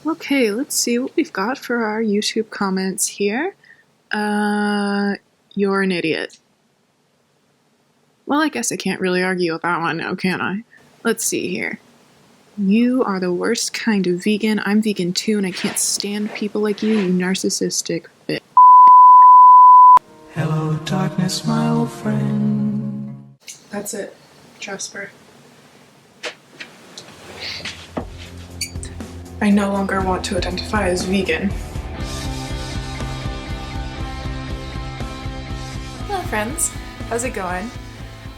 Okay, let's see what we've got for our YouTube comments here. You're an idiot. Well, I guess I can't really argue with that one now, can I? Let's see here. You are the worst kind of vegan. I'm vegan too, and I can't stand people like you narcissistic bitch. Hello, darkness, my old friend. That's it, Jasper. I no longer want to identify as vegan. Hello friends, how's it going?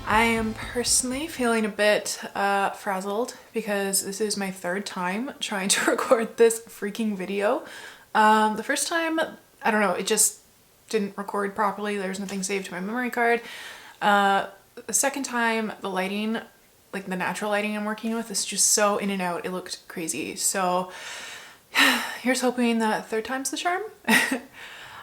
I am personally feeling a bit frazzled because this is my third time trying to record this freaking video. The first time, I don't know, it just didn't record properly. There's nothing saved to my memory card. The second time, the lighting, like the natural lighting I'm working with, is just so in and out. It looked crazy. So here's hoping that third time's the charm.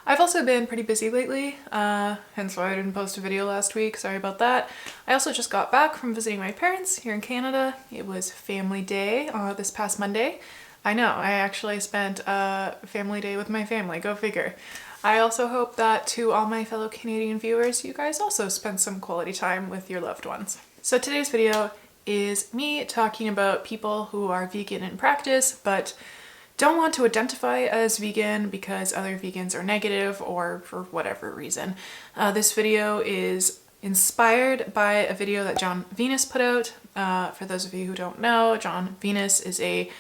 I've also been pretty busy lately, hence why I didn't post a video last week. Sorry about that. I also just got back from visiting my parents here in Canada. It was family day this past Monday. I know, I actually spent a family day with my family, go figure. I also hope that to all my fellow Canadian viewers, you guys also spent some quality time with your loved ones. So today's video is me talking about people who are vegan in practice, but don't want to identify as vegan because other vegans are negative or for whatever reason. This video is inspired by a video that Jon Venus put out. For those of you who don't know, Jon Venus is a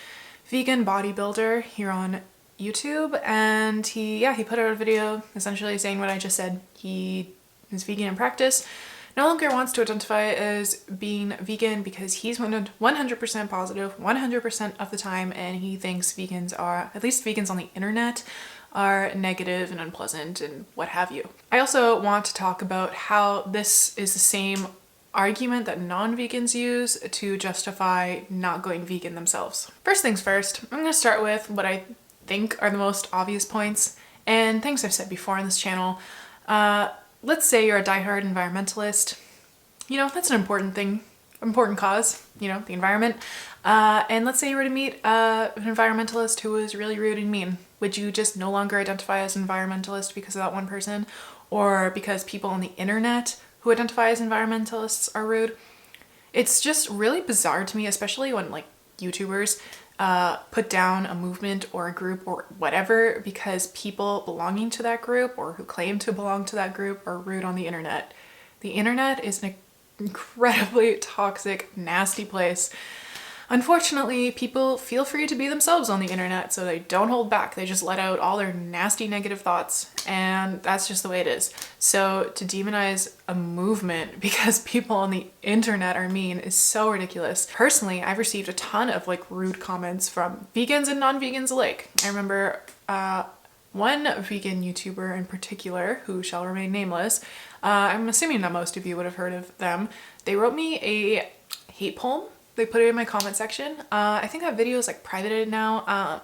vegan bodybuilder here on YouTube, and he put out a video essentially saying what I just said. He is vegan in practice, no longer wants to identify as being vegan because he's 100% positive 100% of the time, and he thinks vegans are, at least vegans on the internet, are negative and unpleasant and what have you. I also want to talk about how this is the same argument that non-vegans use to justify not going vegan themselves. First things first, I'm going to start with what I think are the most obvious points and things I've said before on this channel. Let's say you're a diehard environmentalist. You know, that's an important thing, important cause, you know, the environment. And let's say you were to meet an environmentalist who was really rude and mean. Would you just no longer identify as an environmentalist because of that one person? Or because people on the internet who identify as environmentalists are rude? It's just really bizarre to me, especially when like YouTubers put down a movement or a group or whatever because people belonging to that group or who claim to belong to that group are rude on the internet. The internet is an incredibly toxic, nasty place. Unfortunately, people feel free to be themselves on the internet, so they don't hold back. They just let out all their nasty negative thoughts, and that's just the way it is. So to demonize a movement because people on the internet are mean is so ridiculous. Personally, I've received a ton of like rude comments from vegans and non-vegans alike. I remember one vegan YouTuber in particular, who shall remain nameless, I'm assuming that most of you would have heard of them. They wrote me a hate poem. They put it in my comment section. I think that video is like privated now.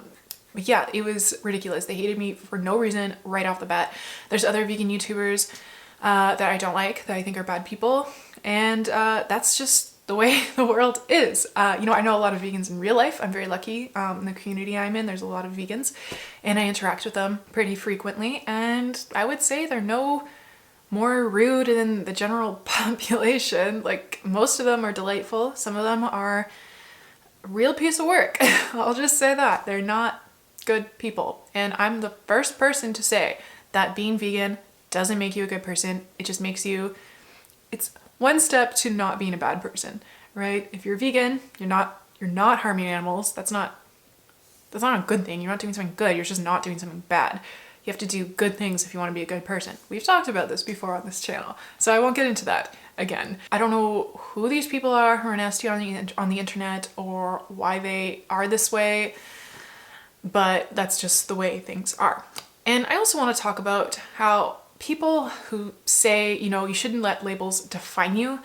But yeah, it was ridiculous. They hated me for no reason right off the bat. There's other vegan YouTubers that I don't like, that I think are bad people. And that's just the way the world is. You know, I know a lot of vegans in real life. I'm very lucky in the community I'm in. There's a lot of vegans and I interact with them pretty frequently. And I would say they're no more rude than the general population. Like, most of them are delightful. Some of them are a real piece of work. I'll just say that. They're not good people. And I'm the first person to say that being vegan doesn't make you a good person. It just makes you, it's one step to not being a bad person, right? If you're vegan, you're not harming animals. That's not a good thing. You're not doing something good. You're just not doing something bad. You have to do good things if you want to be a good person. We've talked about this before on this channel, so I won't get into that again. I don't know who these people are who are nasty on the internet or why they are this way, but that's just the way things are. And I also want to talk about how people who say, you know, you shouldn't let labels define you.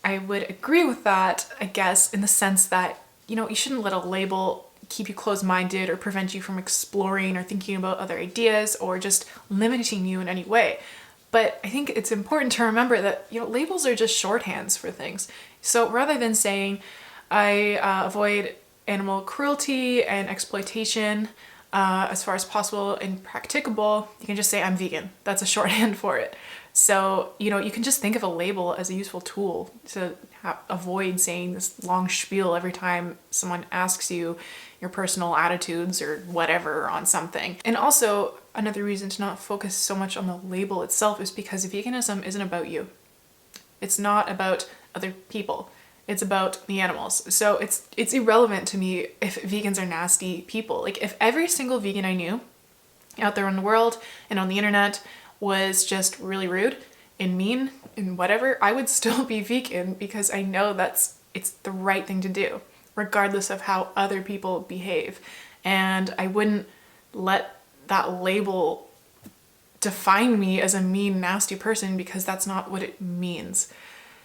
I would agree with that, I guess, in the sense that, you know, you shouldn't let a label keep you closed-minded or prevent you from exploring or thinking about other ideas or just limiting you in any way. But I think it's important to remember that, you know, labels are just shorthands for things. So rather than saying I avoid animal cruelty and exploitation as far as possible and practicable, you can just say I'm vegan. That's a shorthand for it. So, you know, you can just think of a label as a useful tool to avoid saying this long spiel every time someone asks you your personal attitudes or whatever on something. And also, another reason to not focus so much on the label itself is because veganism isn't about you. It's not about other people. It's about the animals. So it's irrelevant to me if vegans are nasty people. Like, if every single vegan I knew out there in the world and on the internet was just really rude and mean and whatever, I would still be vegan because I know it's the right thing to do, regardless of how other people behave. And I wouldn't let that label define me as a mean, nasty person, because that's not what it means.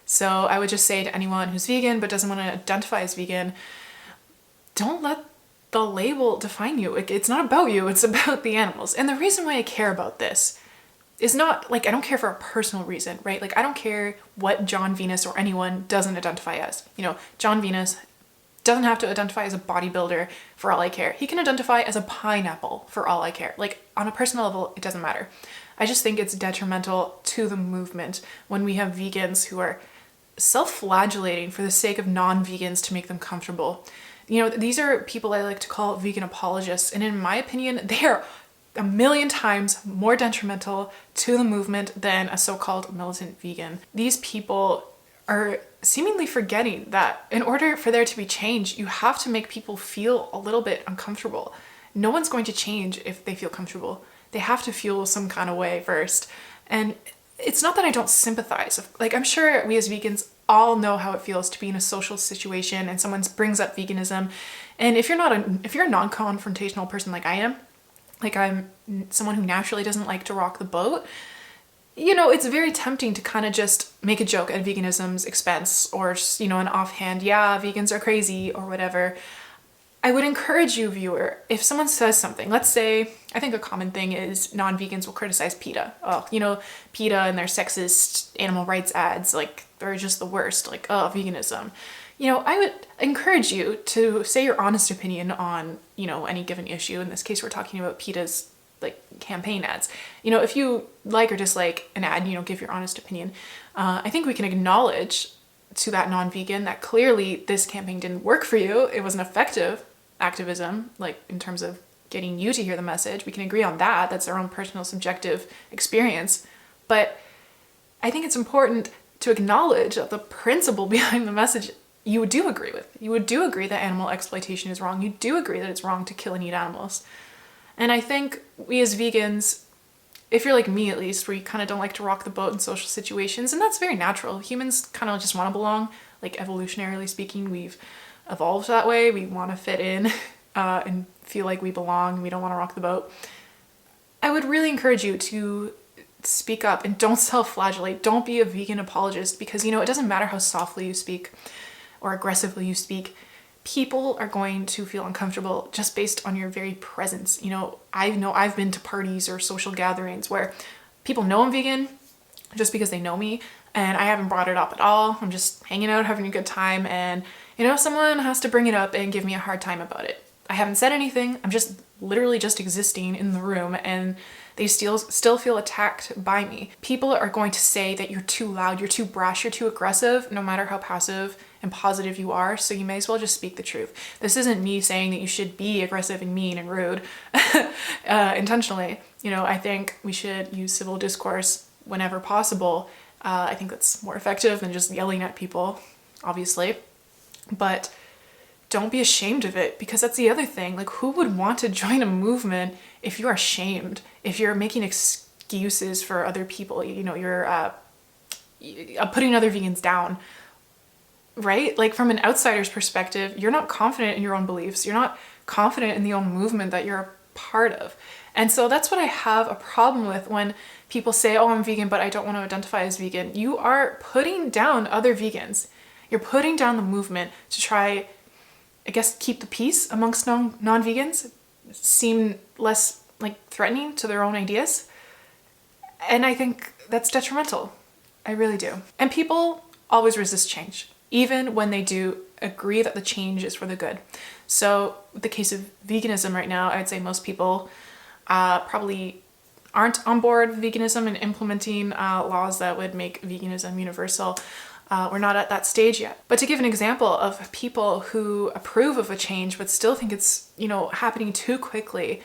So I would just say to anyone who's vegan but doesn't want to identify as vegan, don't let the label define you. It's not about you, it's about the animals. And the reason why I care about this is not like, I don't care for a personal reason, right? Like, I don't care what Jon Venus or anyone doesn't identify as. You know, Jon Venus doesn't have to identify as a bodybuilder for all I care. He can identify as a pineapple for all I care. Like, on a personal level, it doesn't matter. I just think it's detrimental to the movement when we have vegans who are self-flagellating for the sake of non-vegans to make them comfortable. You know, these are people I like to call vegan apologists, and in my opinion, they are a million times more detrimental to the movement than a so-called militant vegan. These people are seemingly forgetting that in order for there to be change, you have to make people feel a little bit uncomfortable. No one's going to change if they feel comfortable. They have to feel some kind of way first. And it's not that I don't sympathize. Like, I'm sure we as vegans all know how it feels to be in a social situation and someone brings up veganism. And if you're a non-confrontational person like I am, like I'm someone who naturally doesn't like to rock the boat, you know, it's very tempting to kind of just make a joke at veganism's expense, or just, you know, an offhand, yeah, vegans are crazy or whatever. I would encourage you, viewer, if someone says something, let's say, I think a common thing is non-vegans will criticize PETA. Oh, you know, PETA and their sexist animal rights ads, like, they're just the worst, like, oh, veganism. You know, I would encourage you to say your honest opinion on, you know, any given issue. In this case, we're talking about PETA's, like, campaign ads. You know, if you like or dislike an ad, you know, give your honest opinion. I think we can acknowledge to that non-vegan that clearly this campaign didn't work for you. It wasn't effective activism, like, in terms of getting you to hear the message. We can agree on that. That's our own personal subjective experience. But I think it's important to acknowledge that the principle behind the message you do agree with. You would do agree that animal exploitation is wrong. You do agree that it's wrong to kill and eat animals. And I think we as vegans, if you're like me at least, where you kind of don't like to rock the boat in social situations, and that's very natural. Humans kind of just want to belong. Like, evolutionarily speaking, we've evolved that way. We want to fit in and feel like we belong. We don't want to rock the boat. I would really encourage you to speak up and don't self-flagellate. Don't be a vegan apologist, because, you know, it doesn't matter how softly you speak or aggressively you speak. People are going to feel uncomfortable just based on your very presence. You know I've been to parties or social gatherings where people know I'm vegan just because they know me, and I haven't brought it up at all. I'm just hanging out, having a good time, and, you know, someone has to bring it up and give me a hard time about it. I haven't said anything. I'm just literally just existing in the room, and they still feel attacked by me. People are going to say that you're too loud, you're too brash, you're too aggressive, no matter how passive and positive you are. So you may as well just speak the truth. This isn't me saying that you should be aggressive and mean and rude intentionally. You know, I think we should use civil discourse whenever possible. I think that's more effective than just yelling at people, obviously. But don't be ashamed of it, because that's the other thing. Like, who would want to join a movement if you are ashamed, if you're making excuses for other people, you know, you're putting other vegans down, right? Like, from an outsider's perspective, you're not confident in your own beliefs. You're not confident in the own movement that you're a part of. And so that's what I have a problem with when people say, oh, I'm vegan, but I don't want to identify as vegan. You are putting down other vegans. You're putting down the movement to try, I guess, keep the peace amongst non-vegans, seem less, like, threatening to their own ideas. And I think that's detrimental. I really do. And people always resist change. even when they do agree that the change is for the good. So the case of veganism right now, I'd say most people probably aren't on board with veganism and implementing laws that would make veganism universal. We're not at that stage yet. But to give an example of people who approve of a change but still think it's, you know, happening too quickly,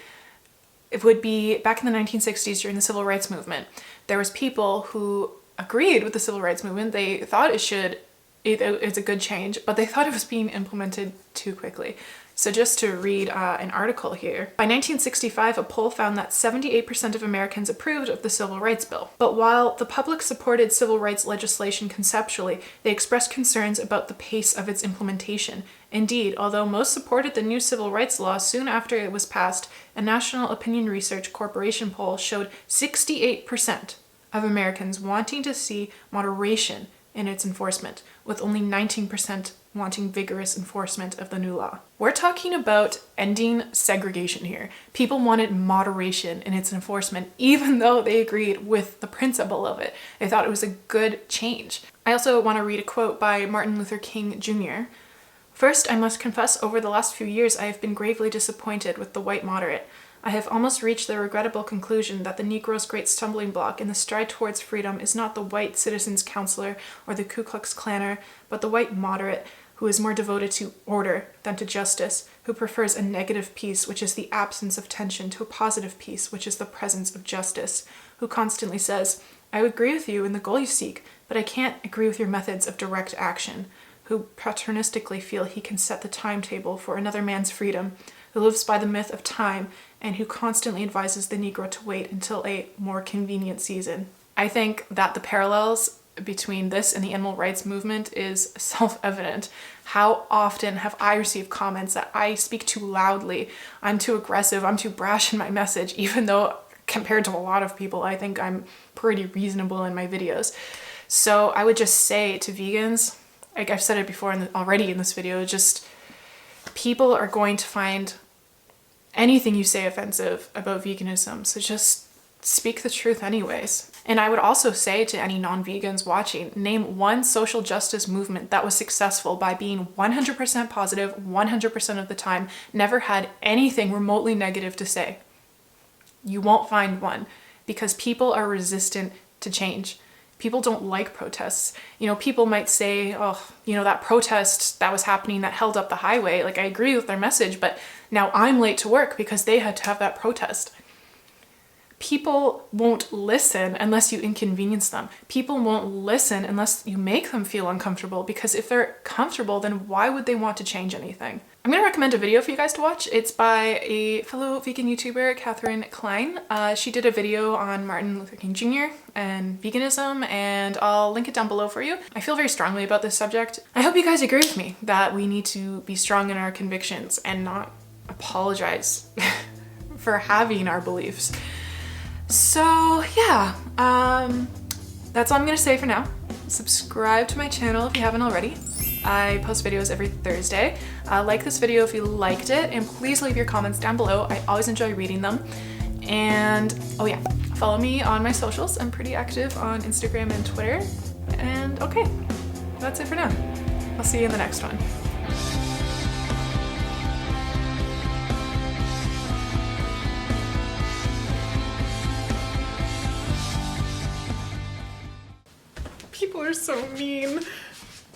it would be back in the 1960s during the civil rights movement. There was people who agreed with the civil rights movement. They thought it's a good change, but they thought it was being implemented too quickly. So just to read an article here. By 1965, a poll found that 78% of Americans approved of the Civil Rights Bill. But while the public supported civil rights legislation conceptually, they expressed concerns about the pace of its implementation. Indeed, although most supported the new civil rights law soon after it was passed, a National Opinion Research Corporation poll showed 68% of Americans wanting to see moderation in its enforcement, with only 19% wanting vigorous enforcement of the new law. We're talking about ending segregation here. People wanted moderation in its enforcement, even though they agreed with the principle of it. They thought it was a good change. I also want to read a quote by Martin Luther King Jr. "First, I must confess over the last few years I have been gravely disappointed with the white moderate. I have almost reached the regrettable conclusion that the Negro's great stumbling block in the stride towards freedom is not the white citizen's counselor or the Ku Klux Klanner, but the white moderate who is more devoted to order than to justice, who prefers a negative peace, which is the absence of tension, to a positive peace, which is the presence of justice, who constantly says, 'I agree with you in the goal you seek, but I can't agree with your methods of direct action,' who paternistically feel he can set the timetable for another man's freedom, who lives by the myth of time, and who constantly advises the Negro to wait until a more convenient season." I think that the parallels between this and the animal rights movement is self-evident. How often have I received comments that I speak too loudly, I'm too aggressive, I'm too brash in my message, even though compared to a lot of people, I think I'm pretty reasonable in my videos. So I would just say to vegans, like I've said it before already in this video, just people are going to find anything you say offensive about veganism. So just speak the truth anyways. And I would also say to any non-vegans watching, name one social justice movement that was successful by being 100% positive 100% of the time, never had anything remotely negative to say. You won't find one because people are resistant to change. People don't like protests. You know, people might say, oh, you know, that protest that was happening that held up the highway, like I agree with their message, but now I'm late to work because they had to have that protest. People won't listen unless you inconvenience them. People won't listen unless you make them feel uncomfortable, because if they're comfortable, then why would they want to change anything? I'm gonna recommend a video for you guys to watch. It's by a fellow vegan YouTuber, Klein. She did a video on Martin Luther King Jr. and veganism, and I'll link it down below for you. I feel very strongly about this subject. I hope you guys agree with me that we need to be strong in our convictions and not apologize for having our beliefs. So yeah, that's all I'm gonna say for now. Subscribe to my channel if you haven't already. I post videos every Thursday. Like this video if you liked it, and please leave your comments down below. I always enjoy reading them. And oh yeah, follow me on my socials. I'm pretty active on Instagram and Twitter. And okay, that's it for now. I'll see you in the next one. People are so mean.